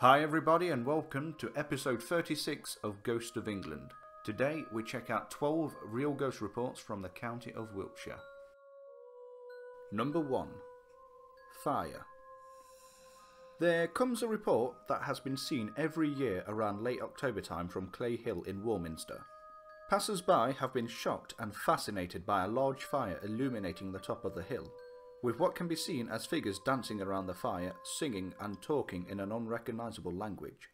Hi everybody and welcome to episode 36 of Ghost of England. Today we check out 12 real ghost reports from the county of Wiltshire. Number 1. Fire. There comes a report that has been seen every year around late October time from Clay Hill in Warminster. Passers-by have been shocked and fascinated by a large fire illuminating the top of the hill, with what can be seen as figures dancing around the fire, singing and talking in an unrecognisable language.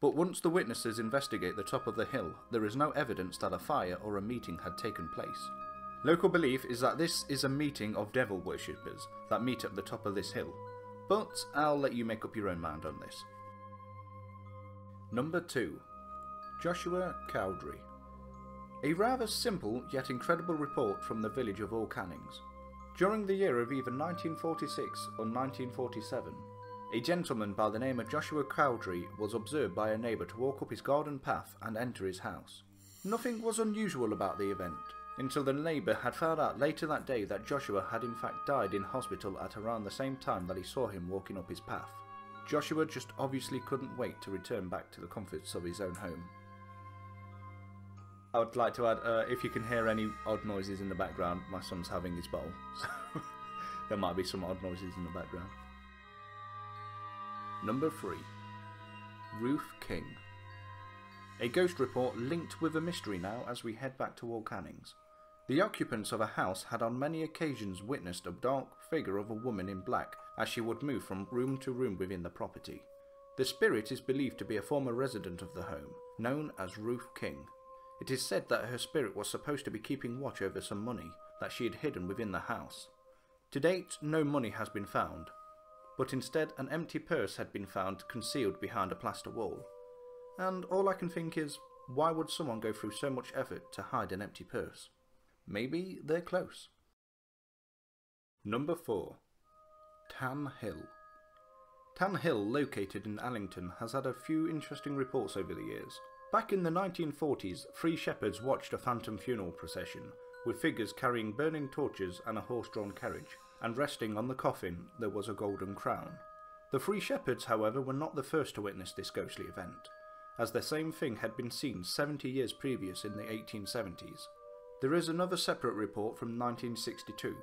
But once the witnesses investigate the top of the hill, there is no evidence that a fire or a meeting had taken place. Local belief is that this is a meeting of devil worshippers that meet at the top of this hill, but I'll let you make up your own mind on this. Number 2. Joshua Cowdery. A rather simple yet incredible report from the village of All Cannings. During the year of either 1946 or 1947, a gentleman by the name of Joshua Cowdery was observed by a neighbour to walk up his garden path and enter his house. Nothing was unusual about the event, until the neighbour had found out later that day that Joshua had in fact died in hospital at around the same time that he saw him walking up his path. Joshua just obviously couldn't wait to return back to the comforts of his own home. I would like to add, if you can hear any odd noises in the background, my son's having his bowl, so there might be some odd noises in the background. Number 3. Ruth King. A ghost report linked with a mystery now as we head back to All Cannings. The occupants of a house had on many occasions witnessed a dark figure of a woman in black as she would move from room to room within the property. The spirit is believed to be a former resident of the home, known as Ruth King. It is said that her spirit was supposed to be keeping watch over some money that she had hidden within the house. To date, no money has been found, but instead an empty purse had been found concealed behind a plaster wall. And all I can think is, why would someone go through so much effort to hide an empty purse? Maybe they're close. Number 4. Tan Hill. Tan Hill, located in Allington, has had a few interesting reports over the years. Back in the 1940s, 3 shepherds watched a phantom funeral procession, with figures carrying burning torches and a horse-drawn carriage, and resting on the coffin there was a golden crown. The 3 shepherds, however, were not the first to witness this ghostly event, as the same thing had been seen 70 years previous in the 1870s. There is another separate report from 1962,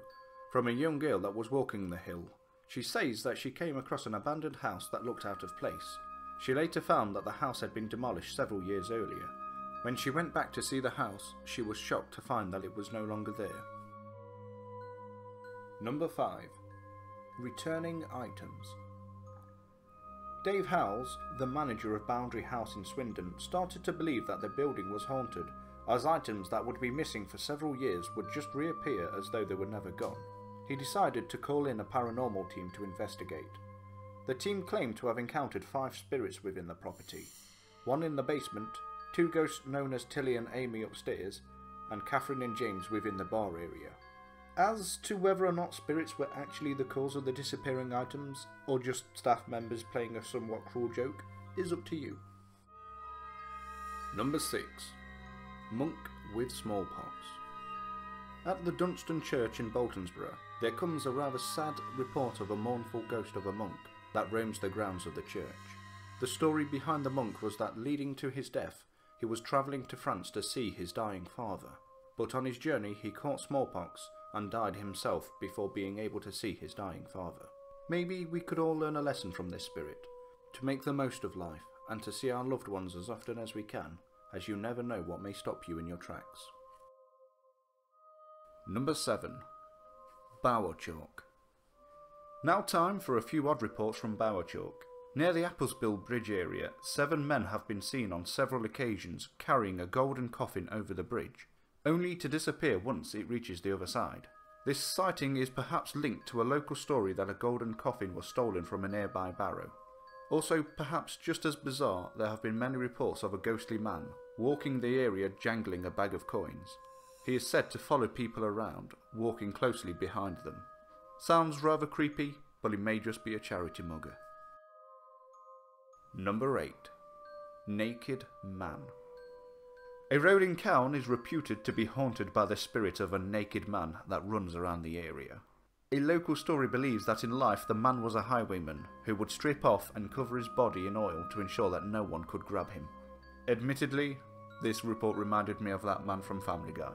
from a young girl that was walking the hill. She says that she came across an abandoned house that looked out of place. She later found that the house had been demolished several years earlier. When she went back to see the house, she was shocked to find that it was no longer there. Number 5. Returning items. Dave Howells, the manager of Boundary House in Swindon, started to believe that the building was haunted, as items that would be missing for several years would just reappear as though they were never gone. He decided to call in a paranormal team to investigate. The team claimed to have encountered 5 spirits within the property, 1 in the basement, 2 ghosts known as Tilly and Amy upstairs, and Catherine and James within the bar area. As to whether or not spirits were actually the cause of the disappearing items, or just staff members playing a somewhat cruel joke, is up to you. Number 6. Monk with smallpox. At the Dunstan Church in Boltonsborough, there comes a rather sad report of a mournful ghost of a monk that roams the grounds of the church. The story behind the monk was that leading to his death, he was travelling to France to see his dying father, but on his journey he caught smallpox and died himself before being able to see his dying father. Maybe we could all learn a lesson from this spirit, to make the most of life and to see our loved ones as often as we can, as you never know what may stop you in your tracks. Number 7. Bowerchalke. Now time for a few odd reports from Bowerchalke. Near the Applespill Bridge area, 7 men have been seen on several occasions carrying a golden coffin over the bridge, only to disappear once it reaches the other side. This sighting is perhaps linked to a local story that a golden coffin was stolen from a nearby barrow. Also, perhaps just as bizarre, there have been many reports of a ghostly man walking the area jangling a bag of coins. He is said to follow people around, walking closely behind them. Sounds rather creepy, but he may just be a charity mugger. Number 8. Naked Man. A road in Cowan is reputed to be haunted by the spirit of a naked man that runs around the area. A local story believes that in life the man was a highwayman who would strip off and cover his body in oil to ensure that no one could grab him. Admittedly, this report reminded me of that man from Family Guy.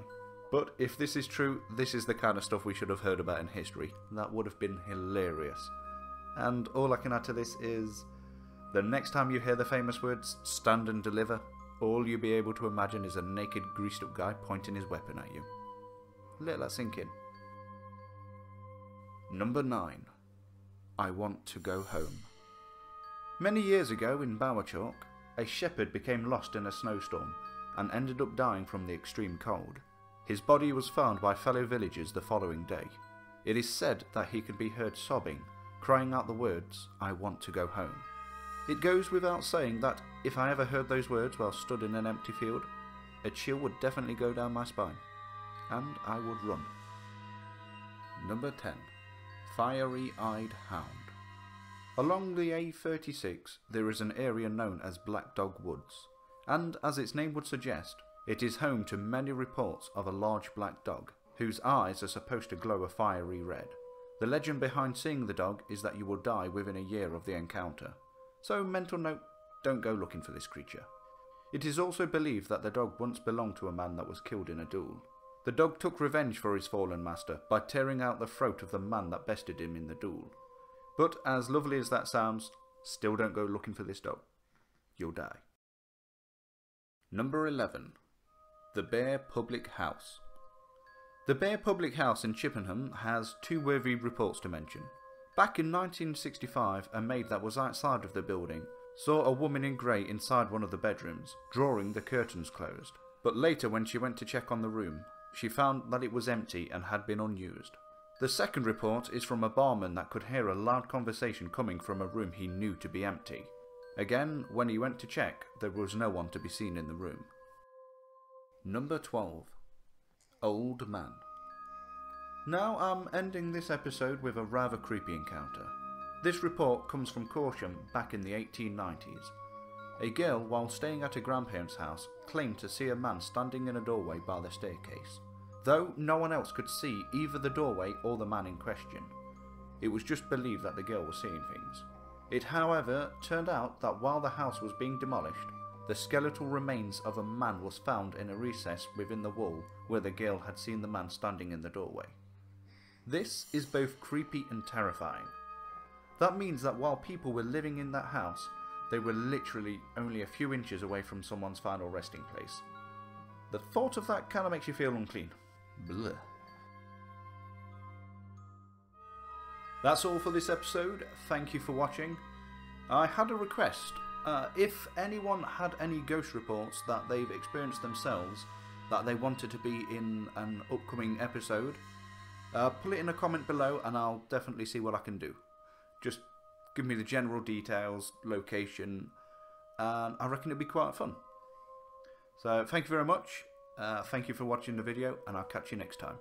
But if this is true, this is the kind of stuff we should have heard about in history. That would have been hilarious. And all I can add to this is, the next time you hear the famous words, "stand and deliver," all you'll be able to imagine is a naked, greased up guy pointing his weapon at you. Let that sink in. Number 9. I want to go home. Many years ago in Bowerchalke, a shepherd became lost in a snowstorm and ended up dying from the extreme cold. His body was found by fellow villagers the following day. It is said that he could be heard sobbing, crying out the words, "I want to go home." It goes without saying that if I ever heard those words while stood in an empty field, a chill would definitely go down my spine, and I would run. Number 10. Fiery-Eyed Hound. Along the A36 there is an area known as Black Dog Woods, and as its name would suggest, it is home to many reports of a large black dog, whose eyes are supposed to glow a fiery red. The legend behind seeing the dog is that you will die within a year of the encounter. So mental note, don't go looking for this creature. It is also believed that the dog once belonged to a man that was killed in a duel. The dog took revenge for his fallen master by tearing out the throat of the man that bested him in the duel. But as lovely as that sounds, still don't go looking for this dog. You'll die. Number 11. The Bear Public House. The Bear Public House in Chippenham has two worthy reports to mention. Back in 1965, a maid that was outside of the building saw a woman in grey inside one of the bedrooms, drawing the curtains closed. But later when she went to check on the room, she found that it was empty and had been unused. The second report is from a barman that could hear a loud conversation coming from a room he knew to be empty. Again, when he went to check, there was no one to be seen in the room. Number 12. Old Man. Now I'm ending this episode with a rather creepy encounter. This report comes from Corsham back in the 1890s. A girl, while staying at a grandparents' house, claimed to see a man standing in a doorway by the staircase, though no one else could see either the doorway or the man in question. It was just believed that the girl was seeing things. It, however, turned out that while the house was being demolished, the skeletal remains of a man was found in a recess within the wall where the girl had seen the man standing in the doorway. This is both creepy and terrifying. That means that while people were living in that house, they were literally only a few inches away from someone's final resting place. The thought of that kind of makes you feel unclean. Blech. That's all for this episode. Thank you for watching. I had a request. If anyone had any ghost reports that they've experienced themselves that they wanted to be in an upcoming episode, put it in a comment below and I'll definitely see what I can do. Just give me the general details, location, and I reckon it'll be quite fun. So thank you very much. Thank you for watching the video, and I'll catch you next time.